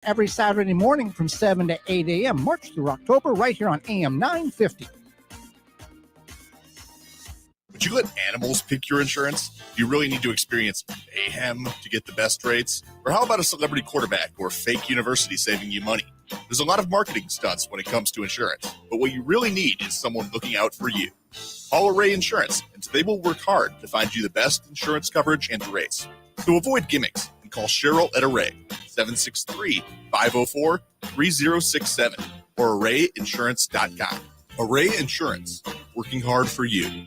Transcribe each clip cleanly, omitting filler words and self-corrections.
Every Saturday morning from 7 to 8 a.m., March through October, right here on AM 950. Would you let animals pick your insurance? Do you really need to experience mayhem to get the best rates? Or how about a celebrity quarterback or fake university saving you money? There's a lot of marketing stunts when it comes to insurance, but what you really need is someone looking out for you. Call Array Insurance, and they will work hard to find you the best insurance coverage and rates. So avoid gimmicks and call Cheryl at Array, 763-504-3067, or arrayinsurance.com. Array Insurance, working hard for you.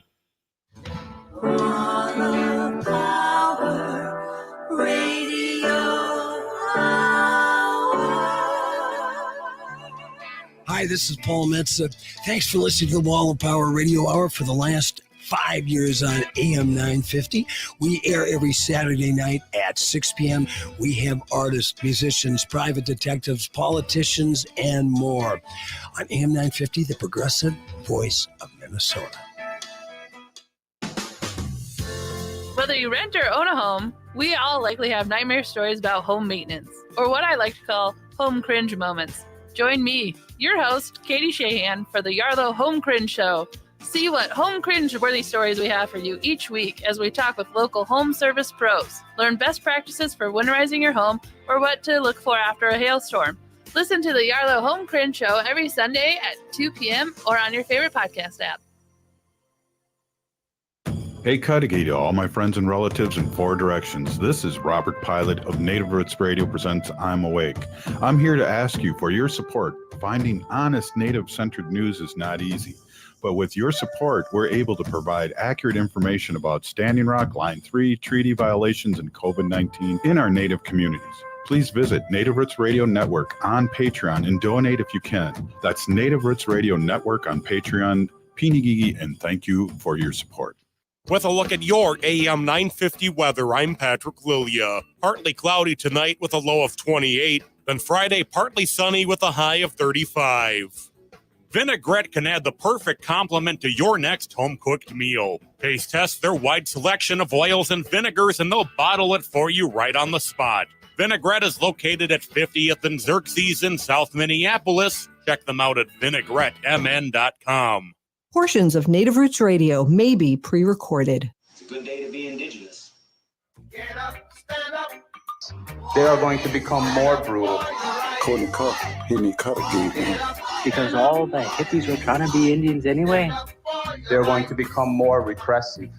Hi, this is Paul Metza. Thanks for listening to the Wall of Power Radio Hour for the last 5 years on AM 950. We air every Saturday night at 6 p.m. We have artists, musicians, private detectives, politicians, and more. On AM 950, the progressive voice of Minnesota. Whether you rent or own a home, we all likely have nightmare stories about home maintenance, or what I like to call home cringe moments. Join me, your host, Katie Shahan, for the Yarlow Home Cringe Show. See what home cringe-worthy stories we have for you each week as we talk with local home service pros. Learn best practices for winterizing your home or what to look for after a hailstorm. Listen to the Yarlow Home Cringe Show every Sunday at 2 p.m. or on your favorite podcast app. Hey, Cudahy to all my friends and relatives in four directions. This is Robert Pilot of Native Roots Radio presents I'm Awake. I'm here to ask you for your support. Finding honest Native-centered news is not easy, but with your support, we're able to provide accurate information about Standing Rock, Line 3, treaty violations, and COVID-19 in our Native communities. Please visit Native Roots Radio Network on Patreon and donate if you can. That's Native Roots Radio Network on Patreon. Pinigigi, and thank you for your support. With a look at your AM 950 weather, I'm Patrick Lilia. Partly cloudy tonight with a low of 28, then Friday partly sunny with a high of 35. Vinaigrette can add the perfect complement to your next home-cooked meal. Taste test their wide selection of oils and vinegars, and they'll bottle it for you right on the spot. Vinaigrette is located at 50th and Xerxes in South Minneapolis. Check them out at vinaigrettemn.com. Portions of Native Roots Radio may be pre-recorded. It's a good day to be indigenous. Get up, stand up. They are going to become more brutal. Couldn't cut. He need cut again. Because all the hippies were trying to be Indians anyway. They're going to become more repressive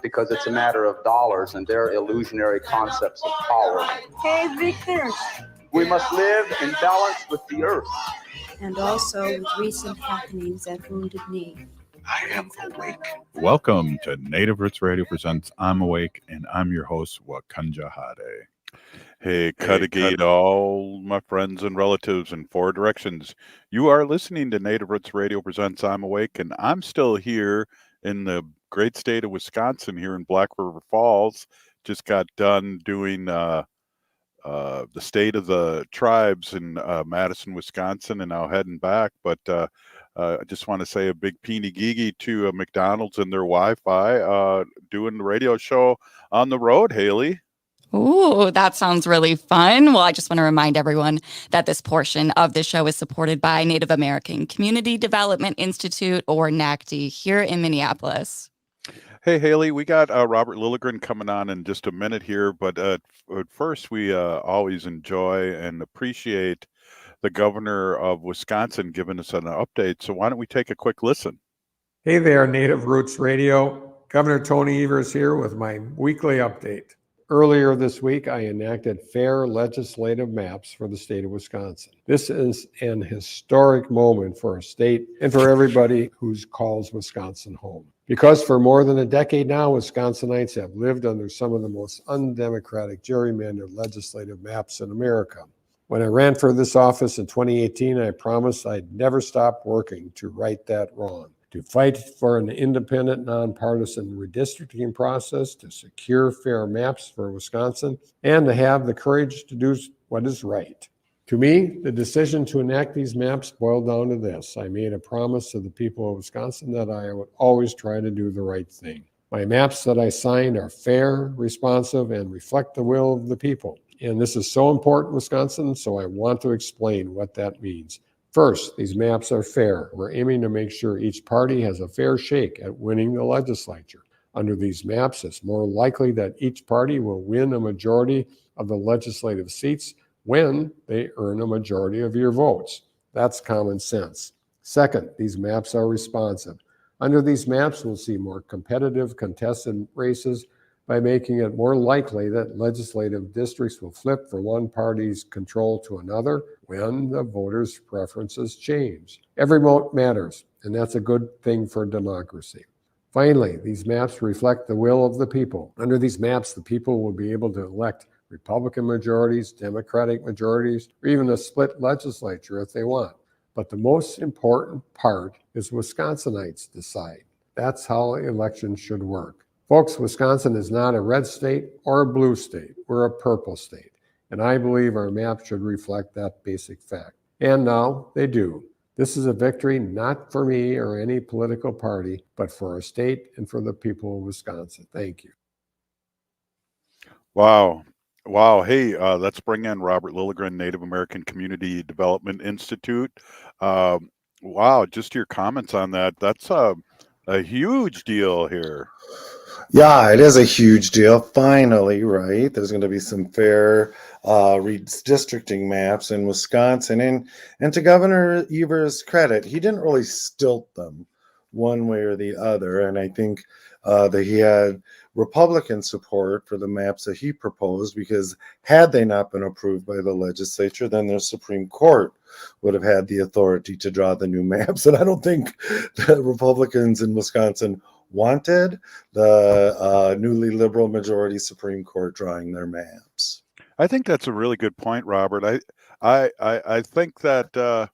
because it's a matter of dollars and their illusionary concepts of power. Hey, Victor. We must live in balance with the earth. And also with recent happenings at Wounded Knee. I am awake. Welcome to Native Roots Radio presents I'm Awake, and I'm your host, Wakanja Hade. Hey, Cudahy to all my friends and relatives in four directions. You are listening to Native Roots Radio presents I'm Awake, and I'm still here in the great state of Wisconsin here in Black River Falls. Just got done doing the state of the tribes in Madison, Wisconsin, and now heading back. But I just want to say a big peeny-geegy to McDonald's and their Wi-Fi doing the radio show on the road, Haley. Ooh, that sounds really fun. Well, I just want to remind everyone that this portion of the show is supported by Native American Community Development Institute, or NACDI, here in Minneapolis. Hey, Haley, we got Robert Lilligren coming on in just a minute here, but at first we always enjoy and appreciate the governor of Wisconsin giving us an update. So why don't we take a quick listen? Hey there, Native Roots Radio. Governor Tony Evers here with my weekly update. Earlier this week, I enacted fair legislative maps for the state of Wisconsin. This is an historic moment for our state and for everybody who calls Wisconsin home. Because for more than a decade now, Wisconsinites have lived under some of the most undemocratic gerrymandered legislative maps in America. When I ran for this office in 2018, I promised I'd never stop working to right that wrong, to fight for an independent, nonpartisan redistricting process, to secure fair maps for Wisconsin, and to have the courage to do what is right. To me, the decision to enact these maps boiled down to this. I made a promise to the people of Wisconsin that I would always try to do the right thing. My maps that I signed are fair, responsive, and reflect the will of the people. And this is so important in Wisconsin, so I want to explain what that means. First, these maps are fair. We're aiming to make sure each party has a fair shake at winning the legislature. Under these maps, it's more likely that each party will win a majority of the legislative seats when they earn a majority of your votes. That's common sense. Second, these maps are responsive. Under these maps, we'll see more competitive contested races by making it more likely that legislative districts will flip from one party's control to another when the voters' preferences change. Every vote matters, and that's a good thing for democracy. Finally, these maps reflect the will of the people. Under these maps, the people will be able to elect Republican majorities, Democratic majorities, or even a split legislature if they want. But the most important part is Wisconsinites decide. That's how elections should work. Folks, Wisconsin is not a red state or a blue state. We're a purple state. And I believe our map should reflect that basic fact. And now they do. This is a victory not for me or any political party, but for our state and for the people of Wisconsin. Thank you. Wow. Wow. Hey, let's bring in Robert Lilligren, Native American Community Development Institute. Wow, just your comments on that. That's a huge deal here. Yeah, it is a huge deal. Finally, right? There's going to be some fair redistricting maps in Wisconsin. And to Governor Evers' credit, he didn't really stilt them one way or the other. And I think that he had Republican support for the maps that he proposed, because had they not been approved by the legislature, then the Supreme Court would have had the authority to draw the new maps. And I don't think the Republicans in Wisconsin wanted the newly liberal majority Supreme Court drawing their maps. I think that's a really good point, Robert. I think that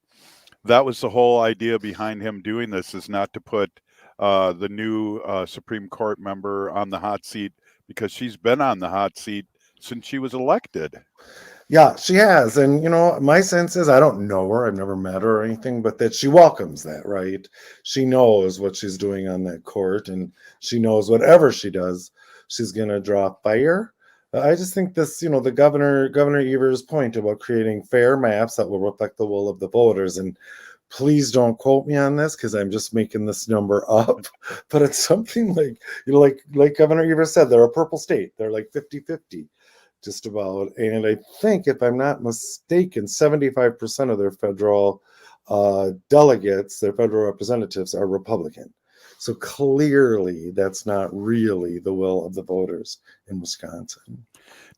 that was the whole idea behind him doing this, is not to put the new Supreme Court member on the hot seat, because she's been on the hot seat since she was elected. Yeah, she has. And, you know, my sense is, I don't know her, I've never met her or anything, but that she welcomes that, right? She knows what she's doing on that court, and she knows whatever she does, she's going to draw fire. I just think this, you know, the Governor Evers' point about creating fair maps that will reflect the will of the voters, and please don't quote me on this because I'm just making this number up, but it's something like, you know, like Governor Evers said, they're a purple state. They're like 50-50. Just about. And I think, if I'm not mistaken, 75% of their federal delegates, their federal representatives, are Republican. So clearly that's not really the will of the voters in Wisconsin.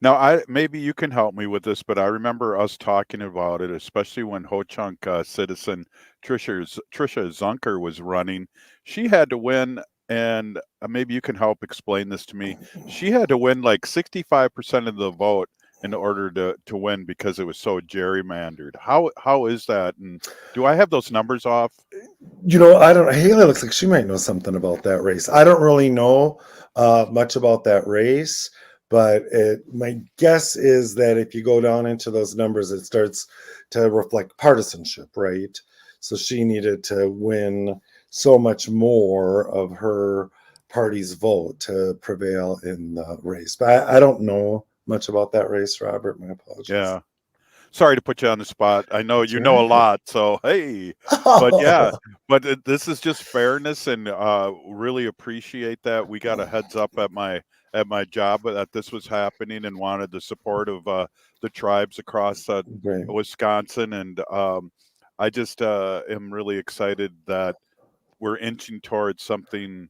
Now, maybe you can help me with this, but I remember us talking about it, especially when Ho-Chunk citizen Tricia Zunker was running. She had to win, and maybe you can help explain this to me. She had to win like 65% of the vote in order to win, because it was so gerrymandered. How is that? And do I have those numbers off? You know, I don't. Haley looks like she might know something about that race. I don't really know much about that race, but my guess is that if you go down into those numbers, it starts to reflect partisanship, right? So she needed to win so much more of her party's vote to prevail in the race. But I don't know much about that race, Robert. My apologies. Yeah. Sorry to put you on the spot. I know you know a lot, so hey. But yeah, but this is just fairness, and really appreciate that. We got a heads up at my job that this was happening, and wanted the support of the tribes across Wisconsin, and I just am really excited that we're inching towards something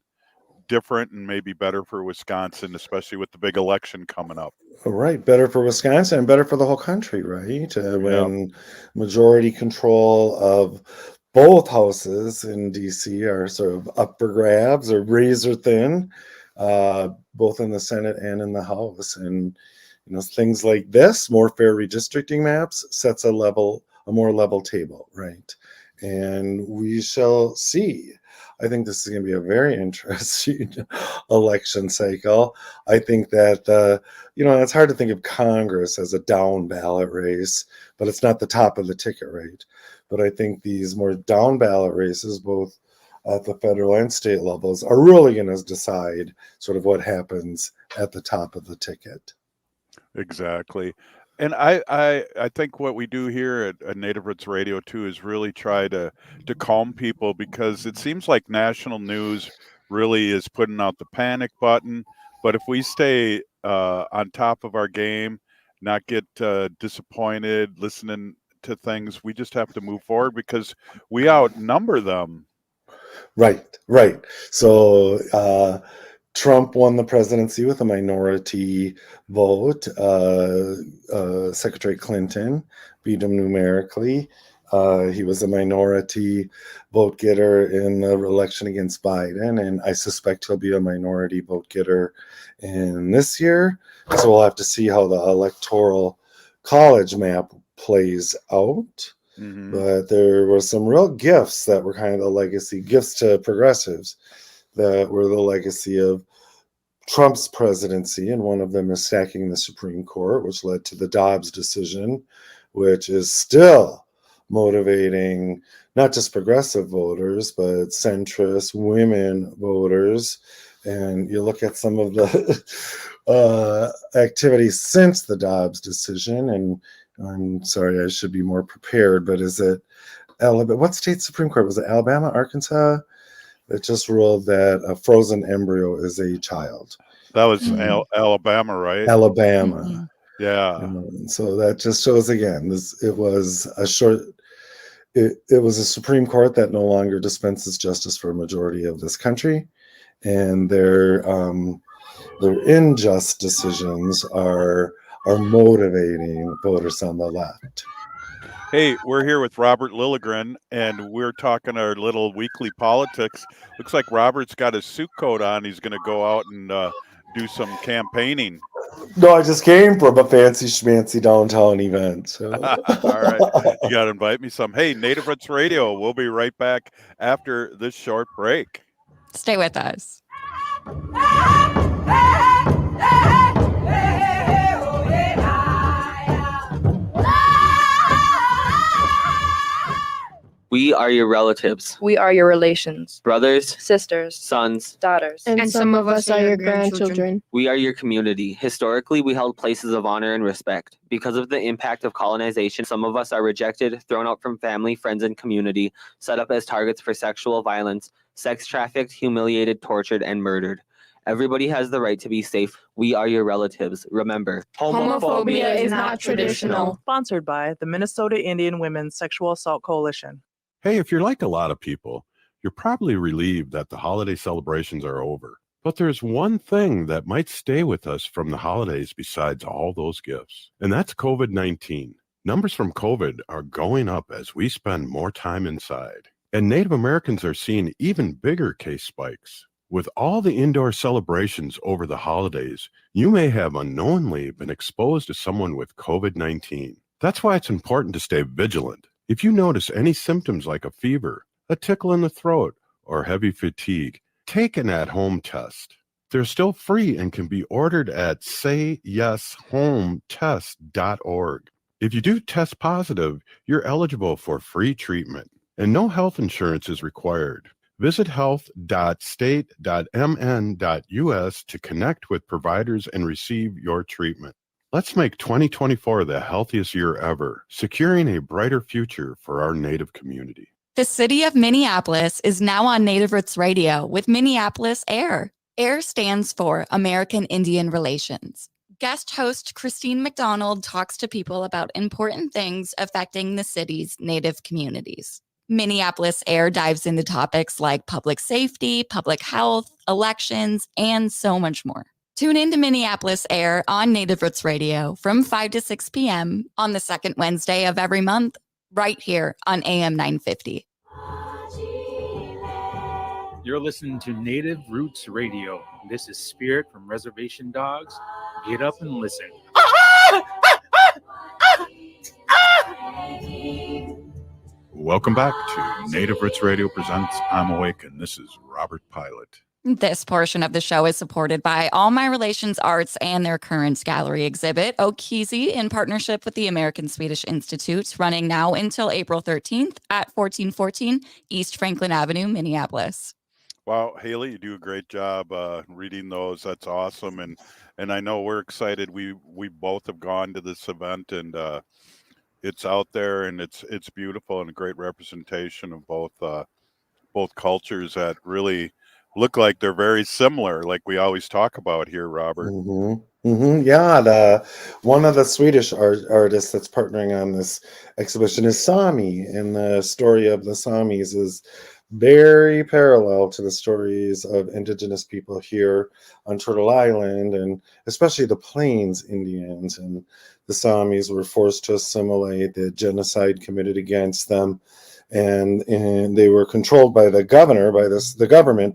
different and maybe better for Wisconsin, especially with the big election coming up. All right, better for Wisconsin and better for the whole country, right? When majority control of both houses in DC are sort of up for grabs or razor thin, both in the Senate and in the House. And you know, things like this, more fair redistricting maps, sets a more level table, right? And we shall see. I think this is going to be a very interesting election cycle. I think that, you know, it's hard to think of Congress as a down ballot race, but it's not the top of the ticket, right? But I think these more down ballot races, both at the federal and state levels, are really going to decide sort of what happens at the top of the ticket. Exactly. And I think what we do here at Native Roots Radio too is really try to calm people, because it seems like national news really is putting out the panic button. But if we stay on top of our game, not get disappointed, listening to things, we just have to move forward because we outnumber them. Right. So Trump won the presidency with a minority vote. Secretary Clinton beat him numerically. He was a minority vote getter in the election against Biden, and I suspect he'll be a minority vote getter in this year. So we'll have to see how the electoral college map plays out. Mm-hmm. But there were some real gifts that were kind of the legacy, gifts to progressives that were the legacy of Trump's presidency, and one of them is stacking the Supreme Court, which led to the Dobbs decision, which is still motivating not just progressive voters, but centrist women voters. And you look at some of the activities since the Dobbs decision, and I'm sorry, I should be more prepared, but is it Alabama? What state Supreme Court? Was it Alabama, Arkansas? It just ruled that a frozen embryo is a child. That was Alabama, right? Alabama. Mm-hmm. Yeah. So that just shows again, it was a Supreme Court that no longer dispenses justice for a majority of this country, and their unjust decisions are motivating voters on the left. Hey, we're here with Robert Lilligren, and we're talking our little weekly politics. Looks like Robert's got his suit coat on. He's going to go out and do some campaigning. No, I just came from a fancy schmancy downtown event. So. All right. You got to invite me some. Hey, Native Roots Radio. We'll be right back after this short break. Stay with us. We are your relatives, We are your relations, brothers, sisters, sons. daughters, And some of us are your grandchildren. We are your community. Historically, we held places of honor and respect. Because of the impact of colonization, some of us are rejected, thrown out from family, friends, and community, set up as targets for sexual violence, sex trafficked, humiliated, tortured, and murdered. Everybody has the right to be safe. We are your relatives. Remember, Homophobia is not traditional. Sponsored by the Minnesota Indian Women's Sexual Assault Coalition. Hey, if you're like a lot of people, you're probably relieved that the holiday celebrations are over. But there's one thing that might stay with us from the holidays besides all those gifts, and that's COVID-19. Numbers from COVID are going up as we spend more time inside. And Native Americans are seeing even bigger case spikes. With all the indoor celebrations over the holidays, you may have unknowingly been exposed to someone with COVID-19. That's why it's important to stay vigilant. If you notice any symptoms like a fever, a tickle in the throat, or heavy fatigue, take an at-home test. They're still free and can be ordered at sayyeshometest.org. If you do test positive, you're eligible for free treatment, and no health insurance is required. Visit health.state.mn.us to connect with providers and receive your treatment. Let's make 2024 the healthiest year ever, securing a brighter future for our Native community. The city of Minneapolis is now on Native Roots Radio with Minneapolis AIR. AIR stands for American Indian Relations. Guest host Christine McDonald talks to people about important things affecting the city's Native communities. Minneapolis AIR dives into topics like public safety, public health, elections, and so much more. Tune in to Minneapolis AIR on Native Roots Radio from 5 to 6 p.m. on the second Wednesday of every month, right here on AM 950. You're listening to Native Roots Radio. This is Spirit from Reservation Dogs. Get up and listen. Welcome back to Native Roots Radio Presents I'm Awake, and this is Robert Pilot. This portion of the show is supported by All My Relations Arts and their current gallery exhibit, Okizi, in partnership with the American Swedish Institute, running now until April 13th at 1414 East Franklin Avenue, Minneapolis. Wow, Haley, you do a great job reading those. That's awesome, and I know we're excited. We both have gone to this event, and it's out there, and it's beautiful and a great representation of both cultures that really look like they're very similar, like we always talk about here, Robert. Yeah, one of the Swedish artists that's partnering on this exhibition is Sami, and the story of the Samis is very parallel to the stories of indigenous people here on Turtle Island, and especially the Plains Indians. And the Samis were forced to assimilate, the genocide committed against them, and they were controlled by the government,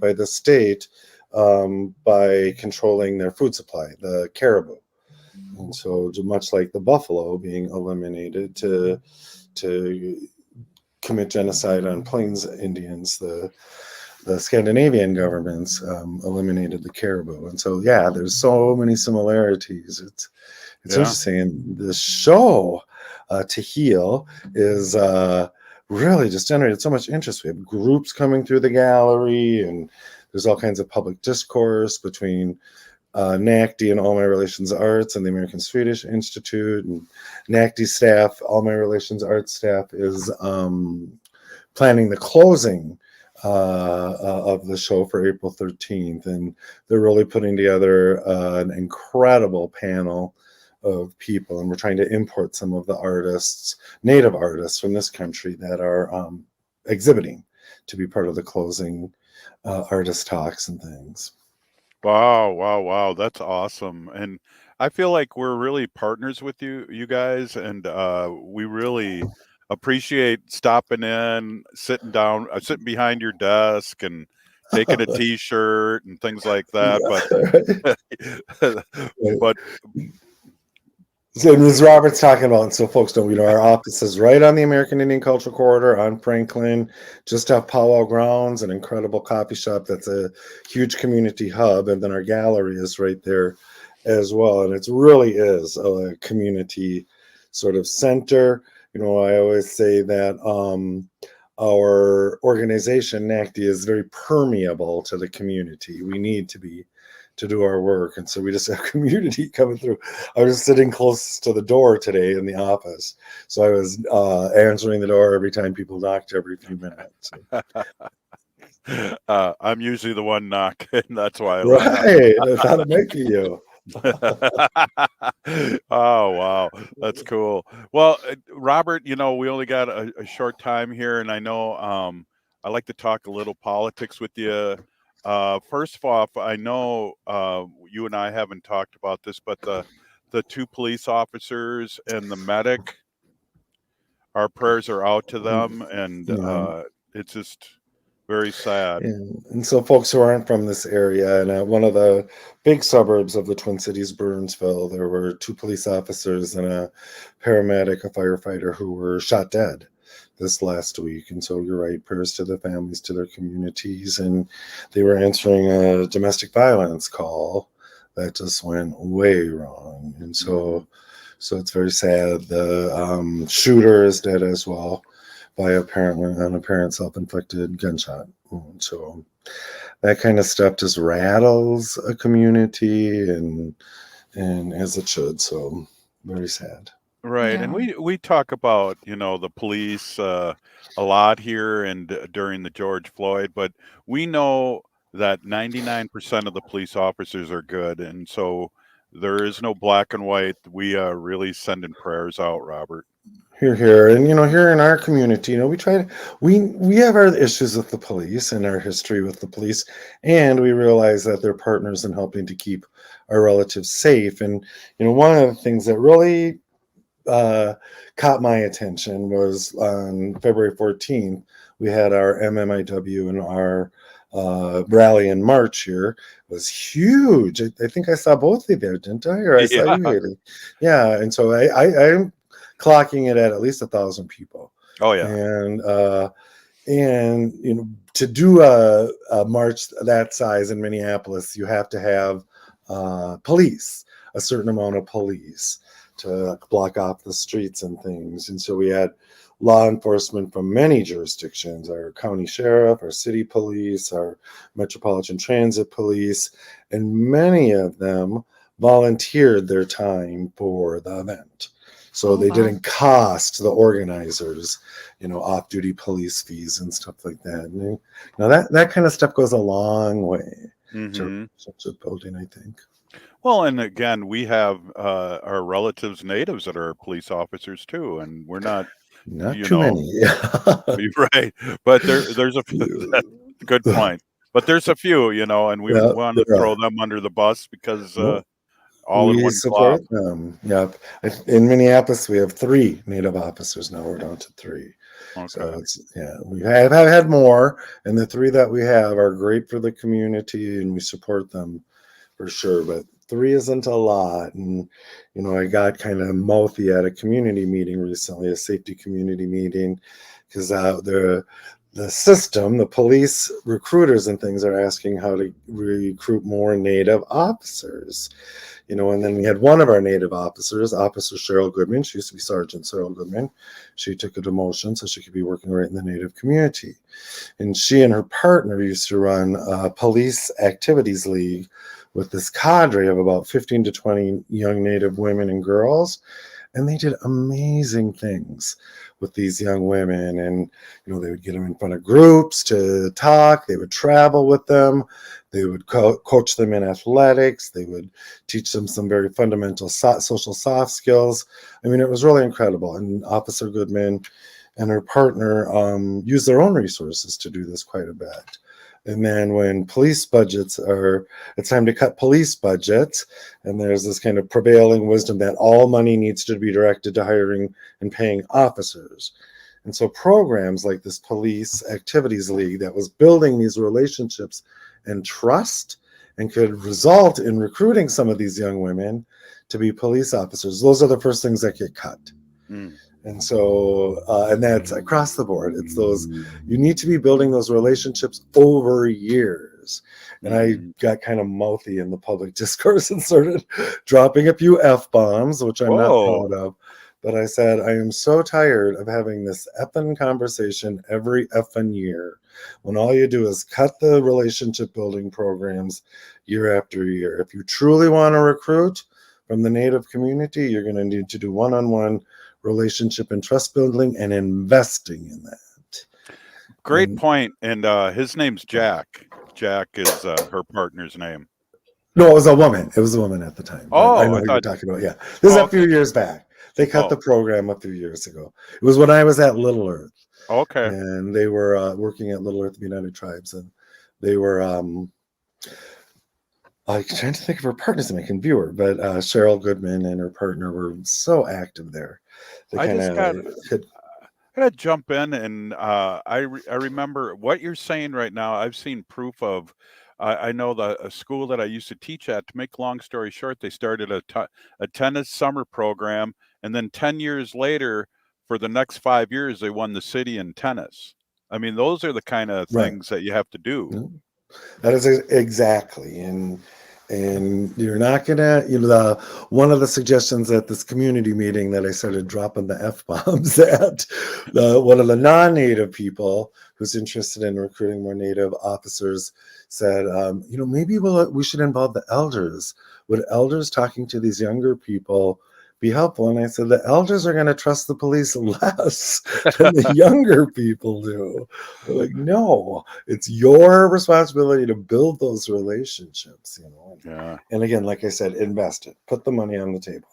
by the state, by controlling their food supply, the caribou. And so, much like the buffalo being eliminated to commit genocide on Plains Indians, the Scandinavian governments eliminated the caribou. And so, yeah, there's so many similarities. It's interesting. And the show, To Heal, is really just generated so much interest. We have groups coming through the gallery, and there's all kinds of public discourse between NACDI and All My Relations Arts and the American Swedish Institute. And NACDI staff, All My Relations Arts staff, is planning the closing of the show for April 13th. And they're really putting together an incredible panel of people. And we're trying to import some of the artists, native artists from this country that are exhibiting to be part of the closing artist talks and things. Wow, that's awesome. And I feel like we're really partners with you guys, and we really appreciate stopping in, sitting down, sitting behind your desk and taking a t-shirt and things like that. But So as Robert's talking about, and so folks know, our office is right on the American Indian Cultural Corridor on Franklin, just off Powwow Grounds, an incredible coffee shop that's a huge community hub, and then our gallery is right there as well. And it really is a community sort of center. I always say that our organization, NACDI, is very permeable to the community. We need to do our work, and so we just have community coming through. I was sitting close to the door today in the office, so I was answering the door every time people knocked every few minutes. I'm usually the one knocking. That's why I right. I thought it might be you. Oh wow, that's cool. Well, Robert, we only got a short time here, and I know I like to talk a little politics with you. First off, I know you and I haven't talked about this, but the two police officers and the medic, our prayers are out to them, and it's just very sad. And so folks who aren't from this area, and one of the big suburbs of the Twin Cities, Burnsville, there were two police officers and a paramedic, a firefighter, who were shot dead this last week. And so you're right, prayers to the families, to their communities. And they were answering a domestic violence call that just went way wrong. And so it's very sad. The shooter is dead as well by an apparent self-inflicted gunshot wound. So that kind of stuff just rattles a community, and as it should. So very sad. Right. Yeah. And we talk about, the police a lot here and during the George Floyd, but we know that 99% of the police officers are good. And so there is no black and white. We are really sending prayers out, Robert. Here. And, here in our community, we have our issues with the police and our history with the police. And we realize that they're partners in helping to keep our relatives safe. And, one of the things that really caught my attention was on February 14th, we had our MMIW and our rally and march here. It was huge. I think I saw both of you there, didn't I? Or I saw you, Haley. Yeah. And so I'm clocking it at least 1,000 people. Oh yeah. And to do a march that size in Minneapolis, you have to have police, a certain amount of police to block off the streets and things. And so we had law enforcement from many jurisdictions, our county sheriff, our city police, our metropolitan transit police, and many of them volunteered their time for the event. So they didn't cost the organizers, off-duty police fees and stuff like that. And, that kind of stuff goes a long way to building, I think. Well, and again, we have our relatives, natives that are police officers too, and we're not too many. Right. But there's a good point. But there's a few, and we want to throw them under the bus because all in one support club. them. Yep. In Minneapolis, we have 3 Native officers now. We're down to 3. Okay. So we have had more, and the 3 that we have are great for the community, and we support them for sure. But 3 isn't a lot. And I got kind of mouthy at a community meeting recently, a safety community meeting, because the system, the police recruiters and things are asking how to recruit more Native officers. And then we had one of our Native officers, Officer Cheryl Goodman. She used to be Sergeant Cheryl Goodman. She took a demotion so she could be working right in the Native community. And she and her partner used to run a police activities league with this cadre of about 15 to 20 young Native women and girls. And they did amazing things with these young women. And, they would get them in front of groups to talk. They would travel with them. They would coach them in athletics. They would teach them some very fundamental social soft skills. I mean, it was really incredible. And Officer Goodman and her partner used their own resources to do this quite a bit. And then when police budgets it's time to cut police budgets, and there's this kind of prevailing wisdom that all money needs to be directed to hiring and paying officers. And so programs like this Police Activities League that was building these relationships and trust and could result in recruiting some of these young women to be police officers, those are the first things that get cut. And so, and that's across the board. It's those, you need to be building those relationships over years. And I got kind of mouthy in the public discourse and started dropping a few F-bombs, which I'm not proud of. But I said, I am so tired of having this effing conversation every effing year when all you do is cut the relationship building programs year after year. If you truly want to recruit from the Native community, you're going to need to do one-on-one relationship and trust building and investing in that. Great point. And his name's Jack. Jack is her partner's name. No, it was a woman. It was a woman at the time. Oh, I know who you're talking about. Yeah. This is a few years back. They cut the program a few years ago. It was when I was at Little Earth. Okay. And they were working at Little Earth United Tribes, and they were I'm trying to think of her partner's name. I can view her, but Cheryl Goodman and her partner were so active there. They I gotta jump in, and I remember what you're saying right now. I've seen proof of. I know a school that I used to teach at. To make long story short, they started a tennis summer program, and then 10 years later, for the next 5 years, they won the city in tennis. I mean, those are the kind of things that you have to do. That is exactly, and you're not gonna, one of the suggestions at this community meeting that I started dropping the F-bombs at, one of the non-Native people who's interested in recruiting more Native officers said, maybe we should involve the elders. Would elders talking to these younger people be helpful? And I said, the elders are going to trust the police less than the younger people do. They're like, no, it's your responsibility to build those relationships, Yeah. And again, like I said, invest it, put the money on the table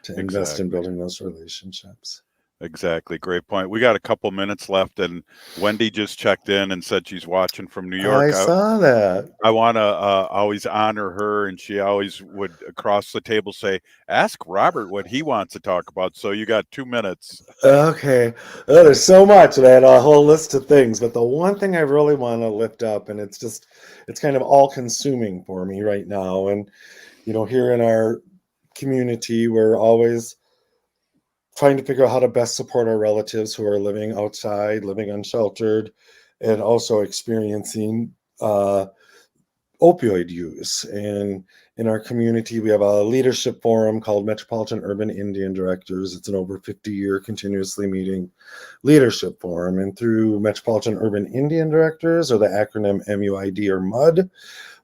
to invest in building those relationships. Exactly. Great point. We got a couple minutes left, and Wendy just checked in and said she's watching from New York. I saw that. I want to always honor her, and she always would across the table say, ask Robert what he wants to talk about. So you got 2 minutes. Okay. Oh, there's so much, and I had a whole list of things, but the one thing I really want to lift up, and it's kind of all consuming for me right now. And, here in our community, we're always trying to figure out how to best support our relatives who are living outside, living unsheltered, and also experiencing opioid use. And in our community, we have a leadership forum called Metropolitan Urban Indian Directors. It's an over 50-year continuously meeting leadership forum. And through Metropolitan Urban Indian Directors, or the acronym MUID or MUD,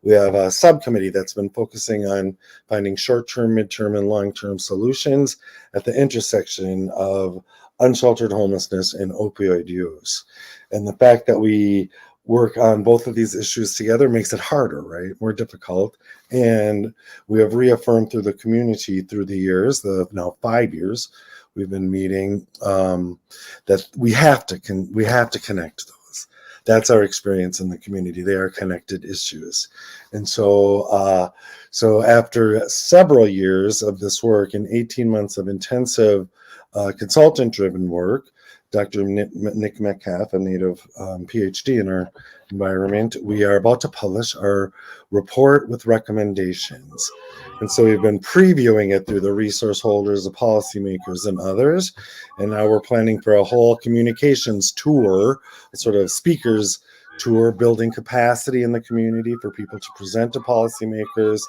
we have a subcommittee that's been focusing on finding short-term, mid-term, and long-term solutions at the intersection of unsheltered homelessness and opioid use. And the fact that we work on both of these issues together makes it harder, right? More difficult. And we have reaffirmed through the community through the years, the now 5 years we've been meeting, that we have to connect those. That's our experience in the community. They are connected issues. And so, so after several years of this work and 18 months of intensive consultant-driven work, Dr. Nick Metcalf, a native PhD in our environment, we are about to publish our report with recommendations. And so we've been previewing it through the resource holders, the policymakers, and others. And now we're planning for a whole communications tour, a sort of speakers tour, building capacity in the community for people to present to policymakers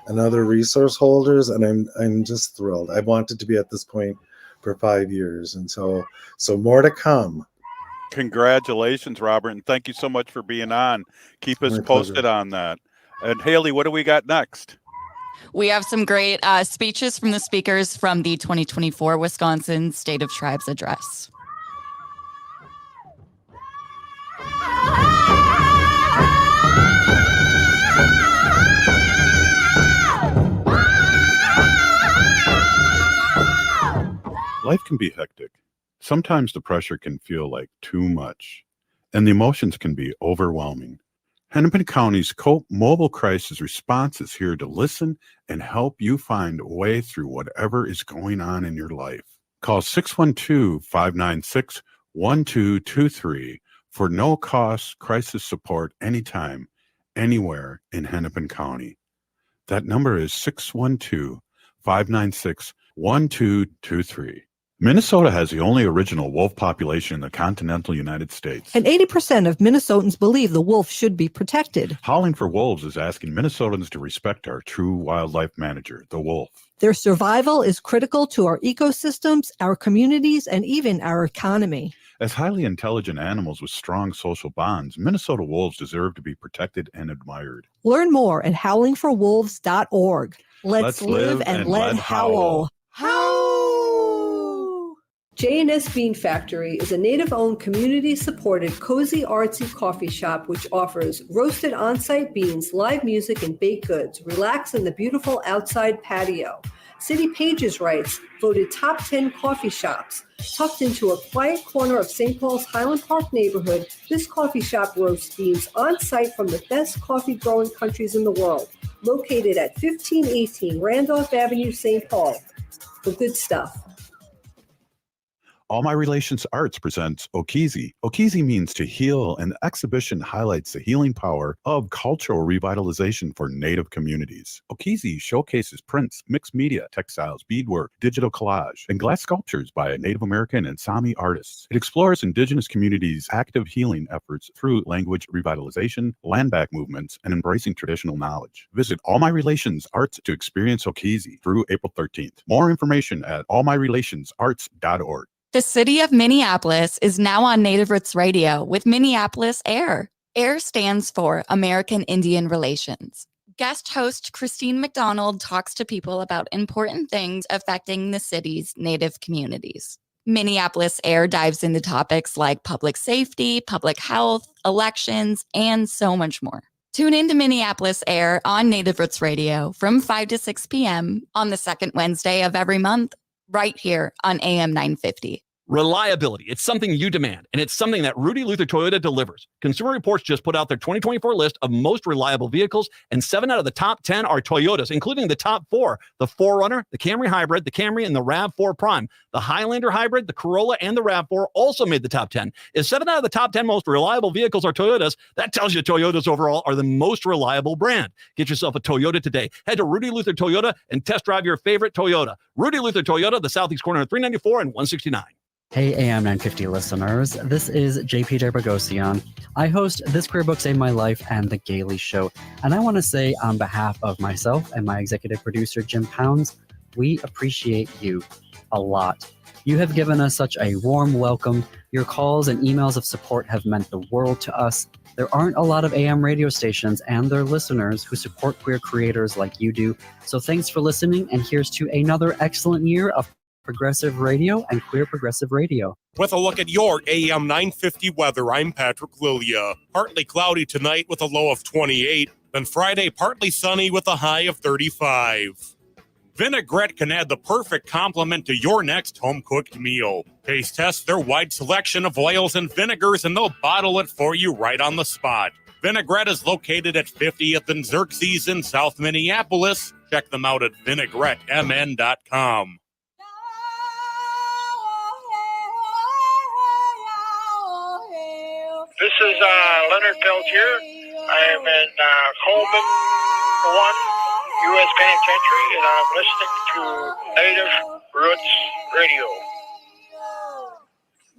and other resource holders. And I'm just thrilled. I've wanted to be at this point for 5 years. And so more to come. Congratulations, Robert. And thank you so much for being on. Keep us My posted pleasure. on that. And Haley, what do we got next? We have some great speeches from the speakers from the 2024 Wisconsin State of Tribes Address. Life can be hectic. Sometimes the pressure can feel like too much, and the emotions can be overwhelming. Hennepin County's COPE Mobile Crisis Response is here to listen and help you find a way through whatever is going on in your life. Call 612-596-1223 for no-cost crisis support anytime, anywhere in Hennepin County. That number is 612-596-1223. Minnesota has the only original wolf population in the continental United States. And 80% of Minnesotans believe the wolf should be protected. Howling for Wolves is asking Minnesotans to respect our true wildlife manager, the wolf. Their survival is critical to our ecosystems, our communities, and even our economy. As highly intelligent animals with strong social bonds, Minnesota wolves deserve to be protected and admired. Learn more at howlingforwolves.org. Let's live and let howl. J&S Bean Factory is a native-owned, community-supported, cozy, artsy coffee shop which offers roasted on-site beans, live music, and baked goods. Relax in the beautiful outside patio. City Pages writes, voted top 10 coffee shops. Tucked into a quiet corner of St. Paul's Highland Park neighborhood, this coffee shop roasts beans on-site from the best coffee-growing countries in the world. Located at 1518 Randolph Avenue, St. Paul. The good stuff. All My Relations Arts presents Okizi. Okizi means to heal, and the exhibition highlights the healing power of cultural revitalization for Native communities. Okizi showcases prints, mixed media, textiles, beadwork, digital collage, and glass sculptures by Native American and Sami artists. It explores Indigenous communities' active healing efforts through language revitalization, land back movements, and embracing traditional knowledge. Visit All My Relations Arts to experience Okizi through April 13th. More information at allmyrelationsarts.org. The city of Minneapolis is now on Native Roots Radio with Minneapolis AIR. AIR stands for American Indian Relations. Guest host Christine McDonald talks to people about important things affecting the city's Native communities. Minneapolis AIR dives into topics like public safety, public health, elections, and so much more. Tune in to Minneapolis AIR on Native Roots Radio from 5 to 6 p.m. on the second Wednesday of every month, right here on AM 950. Reliability. It's something you demand, and it's something that Rudy Luther Toyota delivers. Consumer Reports just put out their 2024 list of most reliable vehicles, and 7 out of the top 10 are Toyotas, including the top 4, the 4Runner, the Camry Hybrid, the Camry, and the RAV4 Prime. The Highlander Hybrid, the Corolla, and the RAV4 also made the top 10. If 7 out of the top 10 most reliable vehicles are Toyotas, that tells you Toyotas overall are the most reliable brand. Get yourself a Toyota today. Head to Rudy Luther Toyota and test drive your favorite Toyota. Rudy Luther Toyota, the southeast corner of 394 and 169. Hey AM 950 listeners, this is JP Derbogosian. I host This Queer Book Saved My Life and The Gaily Show, and I want to say on behalf of myself and my executive producer Jim Pounds, we appreciate you a lot. You have given us such a warm welcome. Your calls and emails of support have meant the world to us. There aren't a lot of AM radio stations and their listeners who support queer creators like you do, so thanks for listening, and here's to another excellent year of progressive radio and queer progressive radio. With a look at your AM 950 weather, I'm Patrick Lilia. Partly cloudy tonight with a low of 28, then Friday partly sunny with a high of 35. Vinaigrette can add the perfect complement to your next home-cooked meal. Taste test their wide selection of oils and vinegars, and they'll bottle it for you right on the spot. Vinaigrette is located at 50th and Xerxes in South Minneapolis. Check them out at vinaigrettemn.com. This is Leonard Feld here. I am in Coleman 1 U.S. Penitentiary, and I'm listening to Native Roots Radio.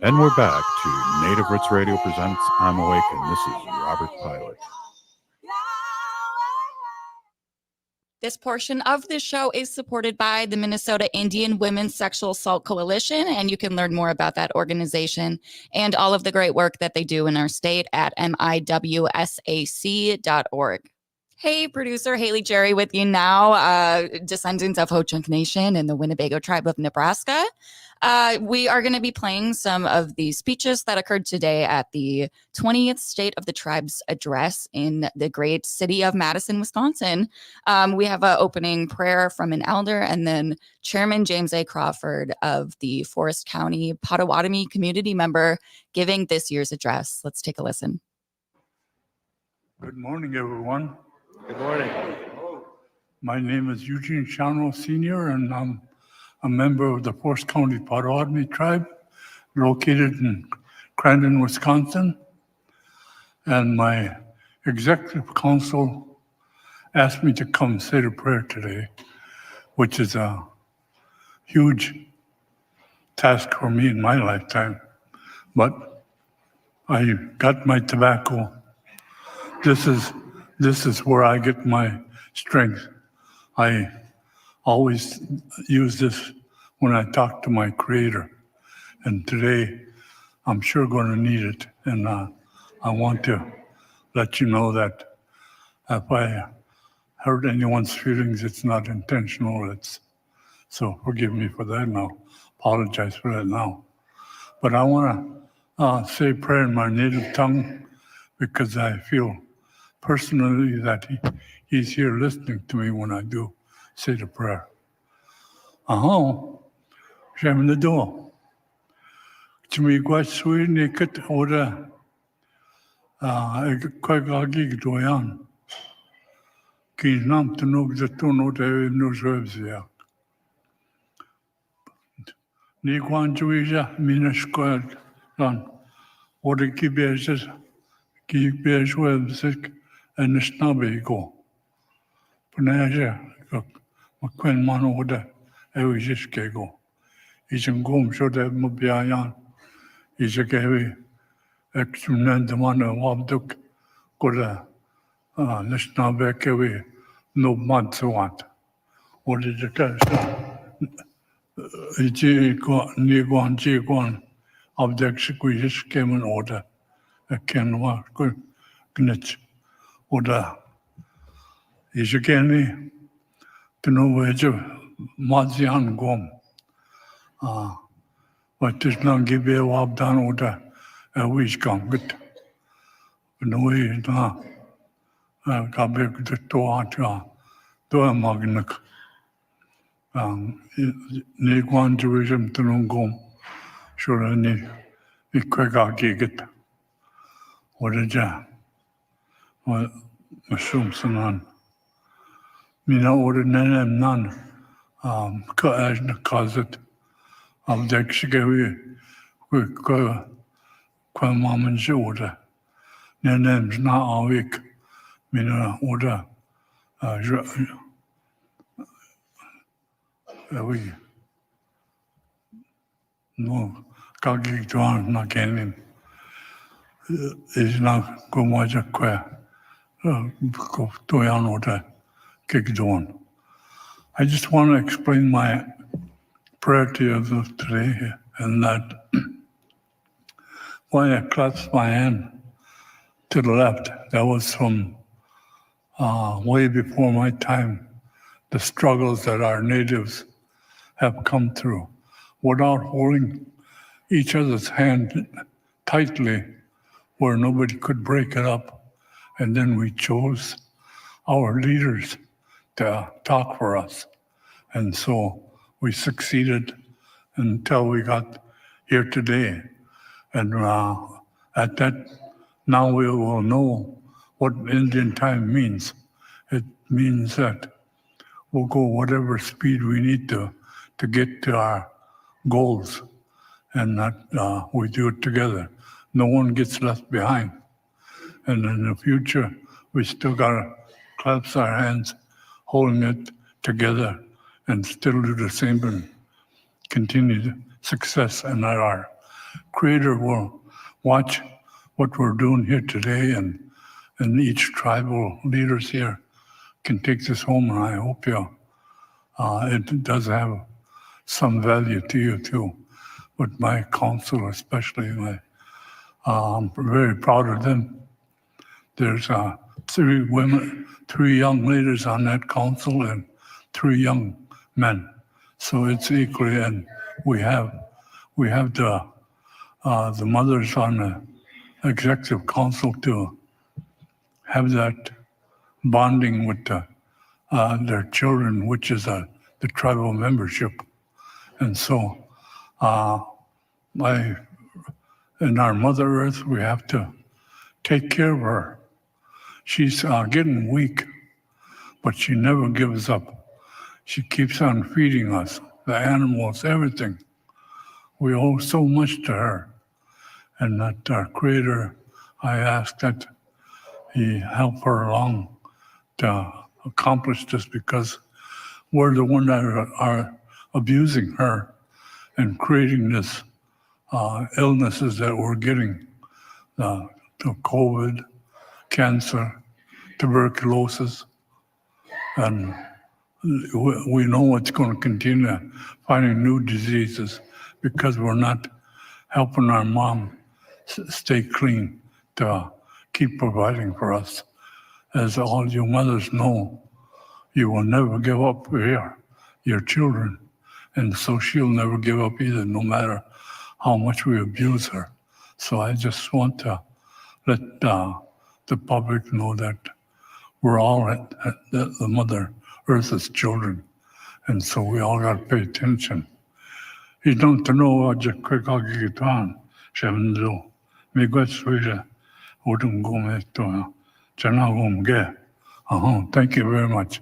And we're back to Native Roots Radio presents I'm Awake, and this is Robert Pilot. This portion of the show is supported by the Minnesota Indian Women's Sexual Assault Coalition, and you can learn more about that organization and all of the great work that they do in our state at miwsac.org. Hey, producer Haley Jerry with you now, descendants of Ho-Chunk Nation and the Winnebago tribe of Nebraska. We are going to be playing some of the speeches that occurred today at the 20th State of the Tribes Address in the great city of Madison, Wisconsin. We have an opening prayer from an elder, and then Chairman James A. Crawford of the Forest County Potawatomi community member giving this year's address. Let's take a listen. Good morning, everyone. Good morning. My name is Eugene Shawano Sr., and I'm a member of the Forest County Potawatomi tribe located in Crandon, Wisconsin. And my executive council asked me to come say the prayer today, which is a huge task for me in my lifetime. But I got my tobacco. This is where I get my strength. I always use this when I talk to my creator. And today, I'm sure going to need it. And I want to let you know that if I hurt anyone's feelings, it's not intentional. So forgive me for that, and I'll apologize for that now. But I want to say prayer in my native tongue, because I feel personally that he's here listening to me when I do say the prayer. Shem the door. Chimigwa sweet naked order. Quagagi doyan. Kinam to know the tono de no service. Niguan Juija, Mina squared on. Order Gibears, Gibears websick, and the snobby go. Panaja, McQueen man order, I was just go. He's in Gom, so that Mobiayan. He's a gay excellent man of Wabduk, Goda, the snobby away, no mud so what. What did you tell us? Niguan Jiguan of the execution came in order. I can walk good. Gnitch. Order. Is again to know where you Mazian Gom. But this not give you a wab down order a wish gone good. No way, no. I got back to Toacha, Toa Magnak. Niguan Jerusalem to no gom. Sure, I need a quick get. What a jam. Well, assumes none. Mina ordered none. Cause it. Of the executive, quick, mom and order. Name's not all week. Mina order. We no kagi tuan na kenin is na kumaja kwe ko toyan ota kikdoan. I just want to explain my prayer to you today, and that when I clasped my hand to the left, that was from way before my time, the struggles that our natives have come through without holding each other's hand tightly where nobody could break it up. And then we chose our leaders to talk for us. And so we succeeded until we got here today. And at that, now we will know what Indian time means. It means that we'll go whatever speed we need to get to our goals, and that we do it together. No one gets left behind. And in the future, we still gotta clasp our hands, holding it together, and still do the same and continue success. And that our Creator will watch what we're doing here today, and each tribal leaders here can take this home. And I hope it does have some value to you too. But my council, especially, I'm very proud of them. There's 3 young ladies on that council and 3 young men. So it's equally, and we have the mothers on the executive council to have that bonding with their children, which is the tribal membership. And so in our Mother Earth, we have to take care of her. She's getting weak, but she never gives up. She keeps on feeding us, the animals, everything. We owe so much to her. And that our Creator, I ask that He help her along to accomplish this, because we're the ones that are abusing her and creating this illnesses that we're getting, the COVID, cancer, tuberculosis, and we know it's going to continue finding new diseases because we're not helping our mom stay clean to keep providing for us. As all you mothers know, you will never give up your children, and so she'll never give up either, no matter how much we abuse her. So I just want to let the public know that we're all at the Mother Earth's children, and so we all got to pay attention. You don't know what you quick on, Shamdo. Me go Sweden, wouldn't go me to Janagum get. Thank you very much.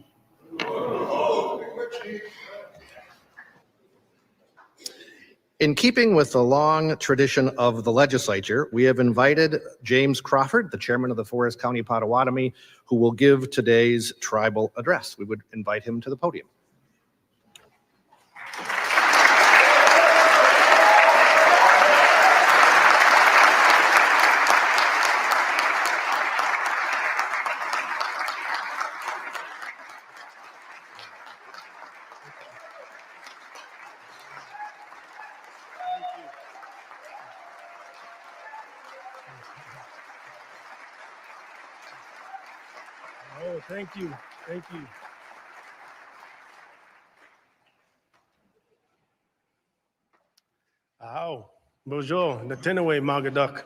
In keeping with the long tradition of the legislature, we have invited James Crawford, the chairman of the Forest County Potawatomi, who will give today's tribal address. We would invite him to the podium. Oh, thank you. Thank you. Aho, bonjour, Natinaway Magaduck,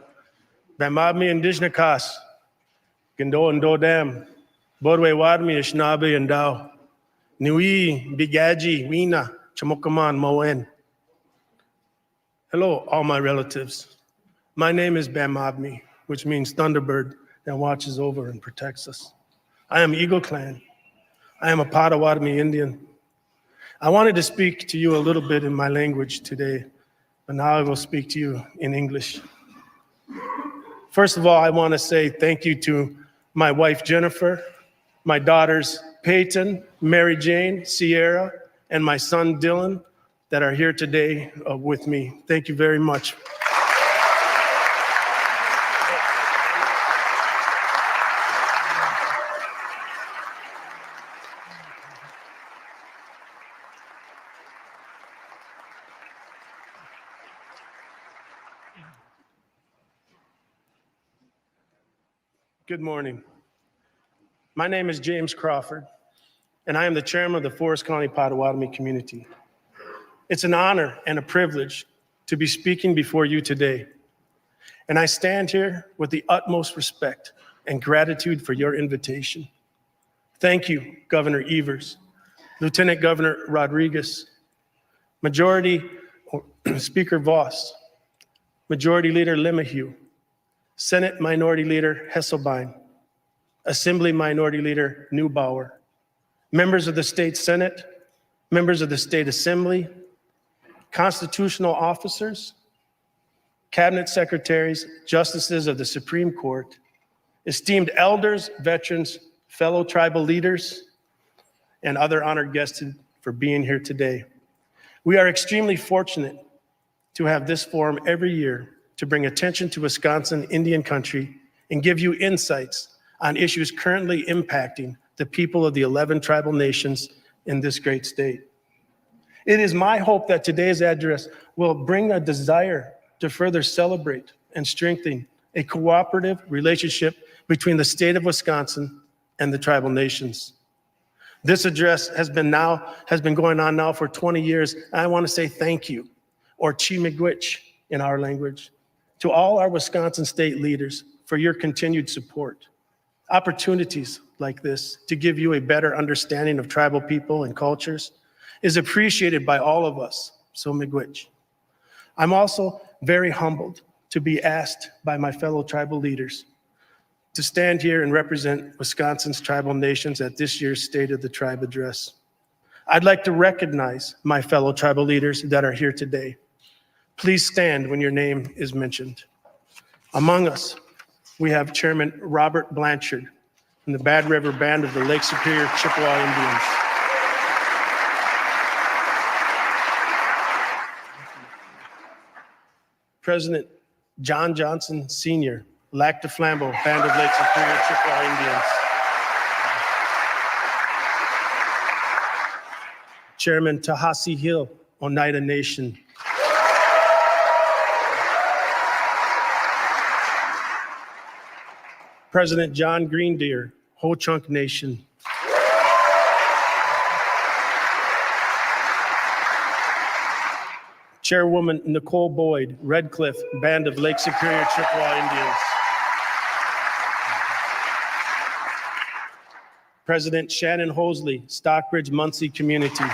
Bamabmi Indigenous Kas, Gendo and Dodam, Bodway Wadmi, Ishnabe and Dow, Nui, Bigaji, Wina, Chamokaman, Moen. Hello, all my relatives. My name is Bamabmi, which means Thunderbird that watches over and protects us. I am Eagle Clan. I am a Potawatomi Indian. I wanted to speak to you a little bit in my language today, but now I will speak to you in English. First of all, I want to say thank you to my wife, Jennifer, my daughters, Peyton, Mary Jane, Sierra, and my son, Dylan. that are here today with me. Thank you very much. Good morning. My name is James Crawford, and I am the chairman of the Forest County Potawatomi community. It's an honor and a privilege to be speaking before you today, and I stand here with the utmost respect and gratitude for your invitation. Thank you, Governor Evers, Lieutenant Governor Rodriguez, Speaker Voss, Majority Leader Lemahue, Senate Minority Leader Hesselbein, Assembly Minority Leader Neubauer, members of the State Senate, members of the State Assembly, constitutional officers, cabinet secretaries, justices of the Supreme Court, esteemed elders, veterans, fellow tribal leaders, and other honored guests for being here today. We are extremely fortunate to have this forum every year to bring attention to Wisconsin Indian country and give you insights on issues currently impacting the people of the 11 tribal nations in this great state. It is my hope that today's address will bring a desire to further celebrate and strengthen a cooperative relationship between the state of Wisconsin and the tribal nations. This address has been going on now for 20 years. And I want to say thank you, or chi miigwech in our language, to all our Wisconsin state leaders for your continued support. Opportunities like this to give you a better understanding of tribal people and cultures is appreciated by all of us, so miigwech. I'm also very humbled to be asked by my fellow tribal leaders to stand here and represent Wisconsin's tribal nations at this year's State of the Tribe Address. I'd like to recognize my fellow tribal leaders that are here today. Please stand when your name is mentioned. Among us, we have Chairman Robert Blanchard from the Bad River Band of the Lake Superior Chippewa Indians. President John Johnson Sr., Lac du Flambeau Band of Lake Superior Chippewa Indians. Chairman Tahasi Hill, Oneida Nation. President John Greendeer, Ho-Chunk Nation. Chairwoman Nicole Boyd, Red Cliff Band of Lake Superior Chippewa Indians. President Shannon Hosley, Stockbridge Muncie Community.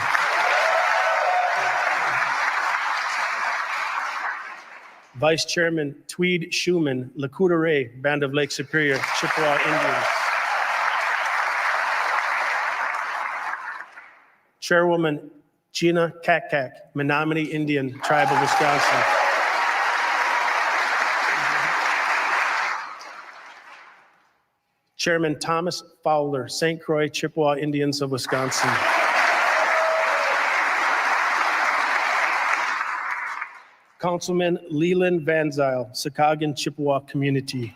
Vice Chairman Tweed Schumann, Lakota Ray, Band of Lake Superior, Chippewa Indians. Chairwoman Gina Kakak, Menominee Indian, Tribe of Wisconsin. Chairman Thomas Fowler, St. Croix, Chippewa Indians of Wisconsin. Councilman Leland Van Zyl, Sakagan Chippewa Community.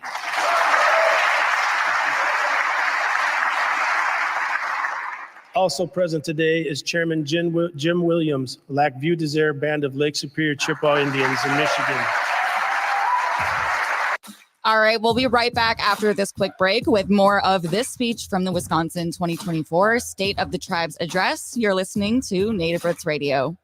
Also present today is Chairman Jim Williams, Lac Vieux Desert Band of Lake Superior Chippewa Indians in Michigan. All right, we'll be right back after this quick break with more of this speech from the Wisconsin 2024 State of the Tribes Address. You're listening to Native Roots Radio.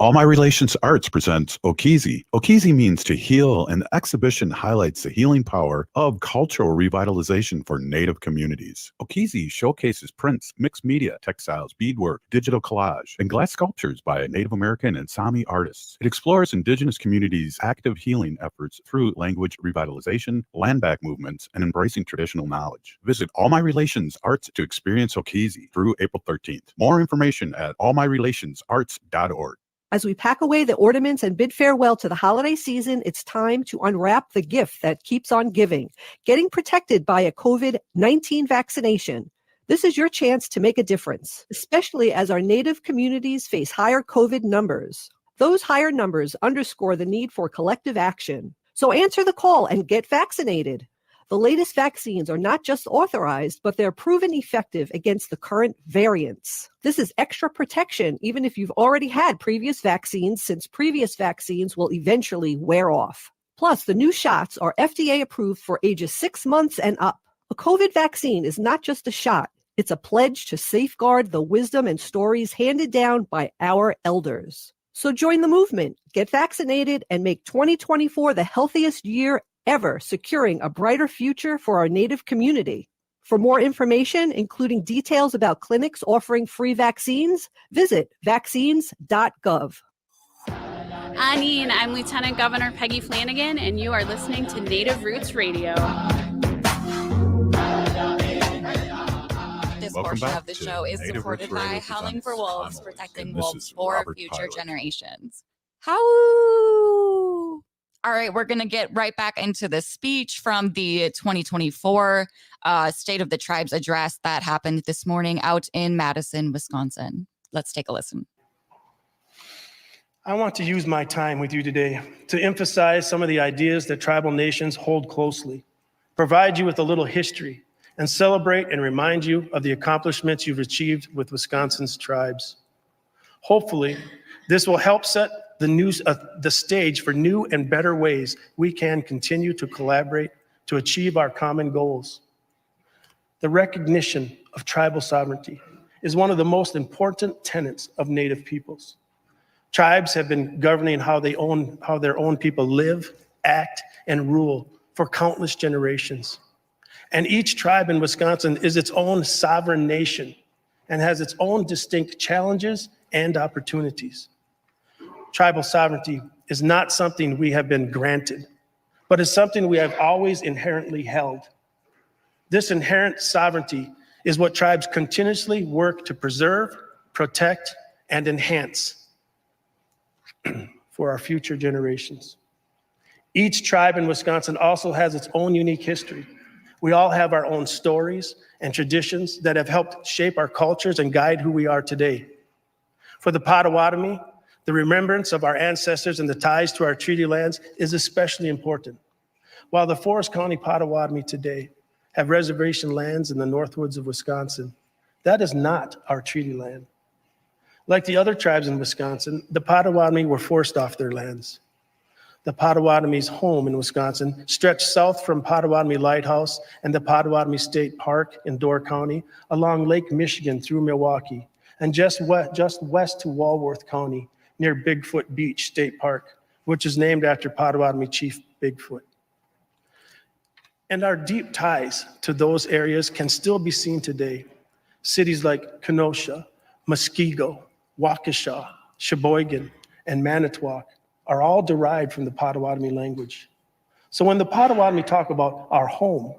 All My Relations Arts presents Okizi. Okizi means to heal, and the exhibition highlights the healing power of cultural revitalization for Native communities. Okizi showcases prints, mixed media, textiles, beadwork, digital collage, and glass sculptures by Native American and Sami artists. It explores Indigenous communities' active healing efforts through language revitalization, land back movements, and embracing traditional knowledge. Visit All My Relations Arts to experience Okizi through April 13th. More information at allmyrelationsarts.org. As we pack away the ornaments and bid farewell to the holiday season, it's time to unwrap the gift that keeps on giving, getting protected by a COVID-19 vaccination. This is your chance to make a difference, especially as our Native communities face higher COVID numbers. Those higher numbers underscore the need for collective action. So answer the call and get vaccinated. The latest vaccines are not just authorized, but they're proven effective against the current variants. This is extra protection even if you've already had previous vaccines, since previous vaccines will eventually wear off. Plus, the new shots are FDA approved for ages 6 months and up. A COVID vaccine is not just a shot. It's a pledge to safeguard the wisdom and stories handed down by our elders. So join the movement, get vaccinated, and make 2024 the healthiest year ever, securing a brighter future for our Native community. For more information, including details about clinics offering free vaccines, visit vaccines.gov. Anine, I'm Lieutenant Governor Peggy Flanagan, and you are listening to Native Roots Radio. This Welcome portion back of the to show is Native supported Roots Radio by Howling for presents Wolves, I'm protecting and this wolves is for Robert future Pilot. generations. How? All right, we're going to get right back into the speech from the 2024 State of the Tribes address that happened this morning out in Madison, Wisconsin. Let's take a listen. I want to use my time with you today to emphasize some of the ideas that tribal nations hold closely, provide you with a little history, and celebrate and remind you of the accomplishments you've achieved with Wisconsin's tribes. Hopefully, this will help set the stage for new and better ways we can continue to collaborate to achieve our common goals. The recognition of tribal sovereignty is one of the most important tenets of Native peoples. Tribes have been governing how their own people live, act, and rule for countless generations. And each tribe in Wisconsin is its own sovereign nation and has its own distinct challenges and opportunities. Tribal sovereignty is not something we have been granted, but is something we have always inherently held. This inherent sovereignty is what tribes continuously work to preserve, protect, and enhance for our future generations. Each tribe in Wisconsin also has its own unique history. We all have our own stories and traditions that have helped shape our cultures and guide who we are today. For the Potawatomi, the remembrance of our ancestors and the ties to our treaty lands is especially important. While the Forest County Potawatomi today have reservation lands in the Northwoods of Wisconsin, that is not our treaty land. Like the other tribes in Wisconsin, the Potawatomi were forced off their lands. The Potawatomi's home in Wisconsin stretched south from Potawatomi Lighthouse and the Potawatomi State Park in Door County, along Lake Michigan through Milwaukee, and just west to Walworth County near Bigfoot Beach State Park, which is named after Potawatomi Chief Bigfoot. And our deep ties to those areas can still be seen today. Cities like Kenosha, Muskego, Waukesha, Sheboygan, and Manitowoc are all derived from the Potawatomi language. So when the Potawatomi talk about our home,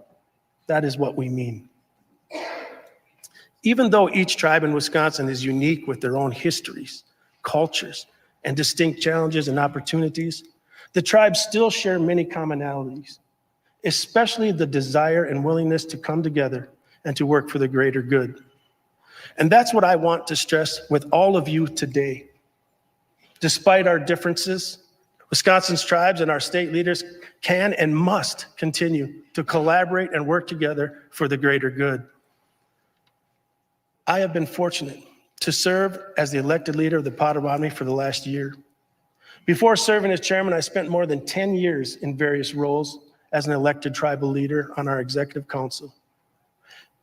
that is what we mean. Even though each tribe in Wisconsin is unique with their own histories, cultures, and distinct challenges and opportunities, the tribes still share many commonalities, especially the desire and willingness to come together and to work for the greater good. And that's what I want to stress with all of you today. Despite our differences, Wisconsin's tribes and our state leaders can and must continue to collaborate and work together for the greater good. I have been fortunate to serve as the elected leader of the Potawatomi for the last year. Before serving as chairman, I spent more than 10 years in various roles as an elected tribal leader on our executive council.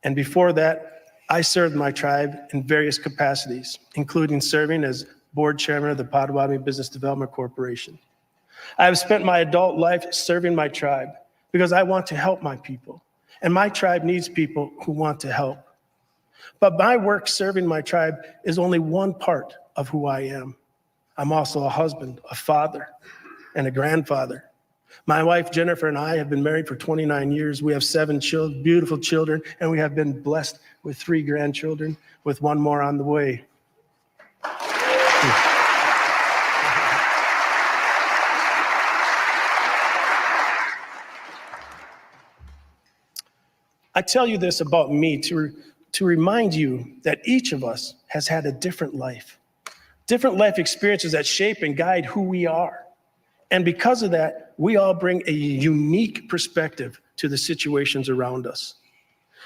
And before that, I served my tribe in various capacities, including serving as board chairman of the Potawatomi Business Development Corporation. I have spent my adult life serving my tribe because I want to help my people, and my tribe needs people who want to help. But my work serving my tribe is only one part of who I am. I'm also a husband, a father, and a grandfather. My wife, Jennifer, and I have been married for 29 years. We have 7 beautiful children, and we have been blessed with 3 grandchildren, with 1 more on the way. I tell you this about me to remind you that each of us has had a different life experiences that shape and guide who we are. And because of that, we all bring a unique perspective to the situations around us.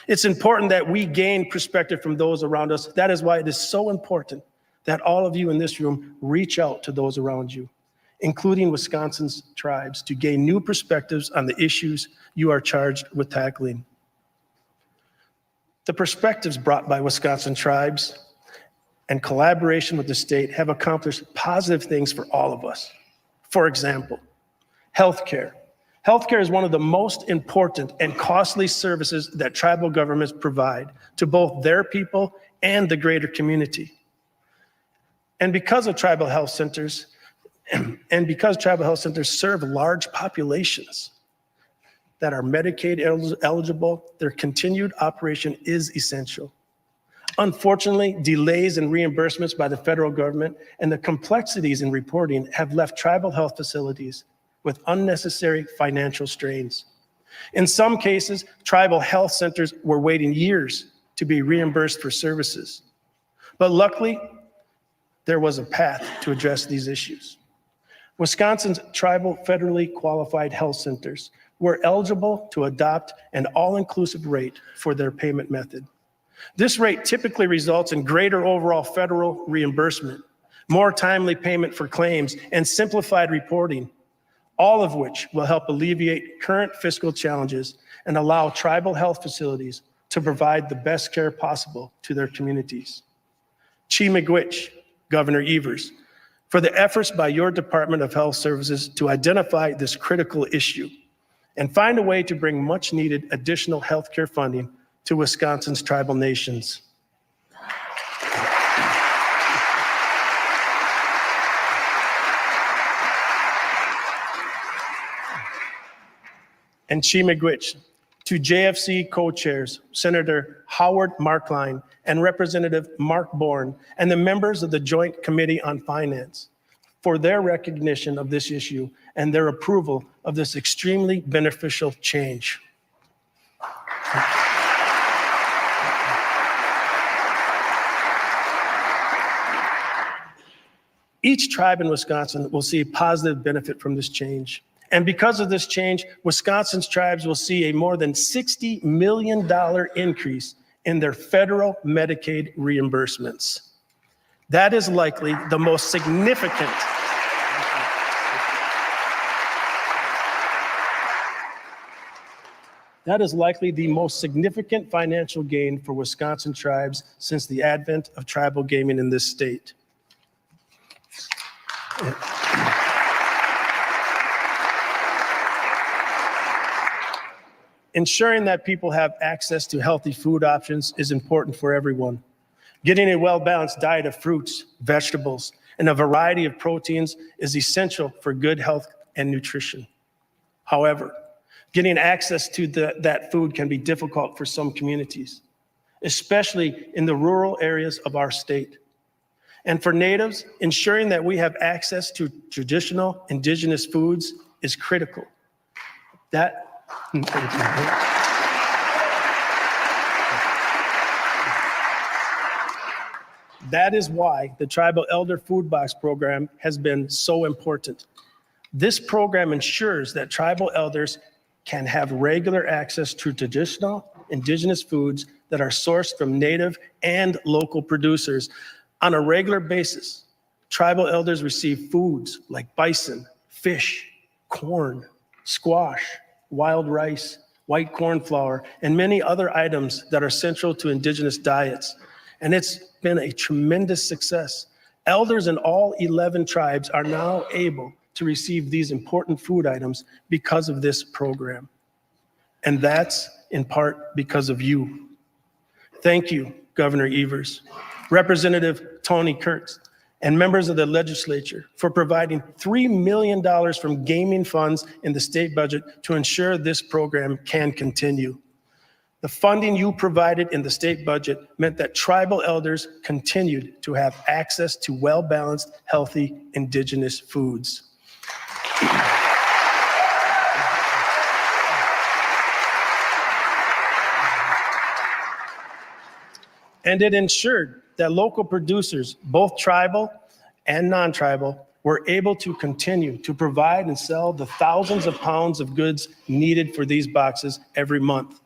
It's important that we gain perspective from those around us. That is why it is so important that all of you in this room reach out to those around you, including Wisconsin's tribes, to gain new perspectives on the issues you are charged with tackling. The perspectives brought by Wisconsin tribes and collaboration with the state have accomplished positive things for all of us. For example, healthcare. Healthcare is one of the most important and costly services that tribal governments provide to both their people and the greater community. And because tribal health centers serve large populations that are Medicaid eligible, their continued operation is essential. Unfortunately, delays in reimbursements by the federal government and the complexities in reporting have left tribal health facilities with unnecessary financial strains. In some cases, tribal health centers were waiting years to be reimbursed for services. But luckily, there was a path to address these issues. Wisconsin's tribal federally qualified health centers were eligible to adopt an all-inclusive rate for their payment method. This rate typically results in greater overall federal reimbursement, more timely payment for claims, and simplified reporting, all of which will help alleviate current fiscal challenges and allow tribal health facilities to provide the best care possible to their communities. Chi-Miigwech, Governor Evers, for the efforts by your Department of Health Services to identify this critical issue and find a way to bring much needed additional healthcare funding to Wisconsin's tribal nations. And Chi-Miigwech, to JFC co-chairs, Senator Howard Markline and Representative Mark Bourne, and the members of the Joint Committee on Finance for their recognition of this issue and their approval of this extremely beneficial change. Each tribe in Wisconsin will see a positive benefit from this change. And because of this change, Wisconsin's tribes will see a more than $60 million increase in their federal Medicaid reimbursements. That is likely the most significant financial gain for Wisconsin tribes since the advent of tribal gaming in this state. Ensuring that people have access to healthy food options is important for everyone. Getting a well-balanced diet of fruits, vegetables, and a variety of proteins is essential for good health and nutrition. However, getting access to that food can be difficult for some communities, especially in the rural areas of our state. And for Natives, ensuring that we have access to traditional indigenous foods is critical. That is why the Tribal Elder Food Box program has been so important. This program ensures that tribal elders can have regular access to traditional indigenous foods that are sourced from Native and local producers. On a regular basis, tribal elders receive foods like bison, fish, corn, squash, wild rice, white corn flour, and many other items that are central to indigenous diets. And it's been a tremendous success. Elders in all 11 tribes are now able to receive these important food items because of this program. And that's in part because of you. Thank you, Governor Evers, Representative Tony Kurtz, and members of the legislature for providing $3 million from gaming funds in the state budget to ensure this program can continue. The funding you provided in the state budget meant that tribal elders continued to have access to well-balanced, healthy, indigenous foods. And it ensured that local producers, both tribal and non-tribal, were able to continue to provide and sell the thousands of pounds of goods needed for these boxes every month.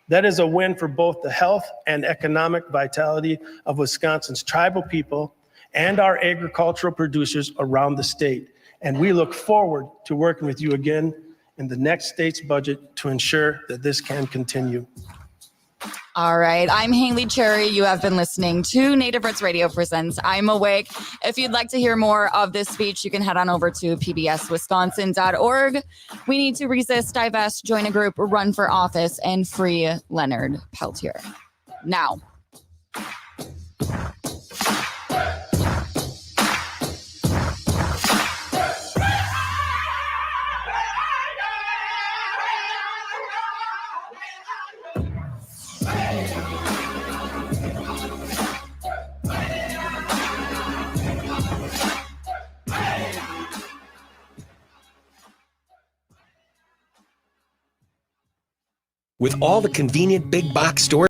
That is a win for both the health and economic vitality of Wisconsin's tribal people and our agricultural producers around the state. And we look forward to working with you again in the next state's budget to ensure that this can continue. All right. I'm Haley Cherry. You have been listening to Native Roots Radio presents I'm Awake. If you'd like to hear more of this speech, you can head on over to pbswisconsin.org. We need to resist, divest, join a group, run for office, and free Leonard Peltier. Now. With all the convenient big box stores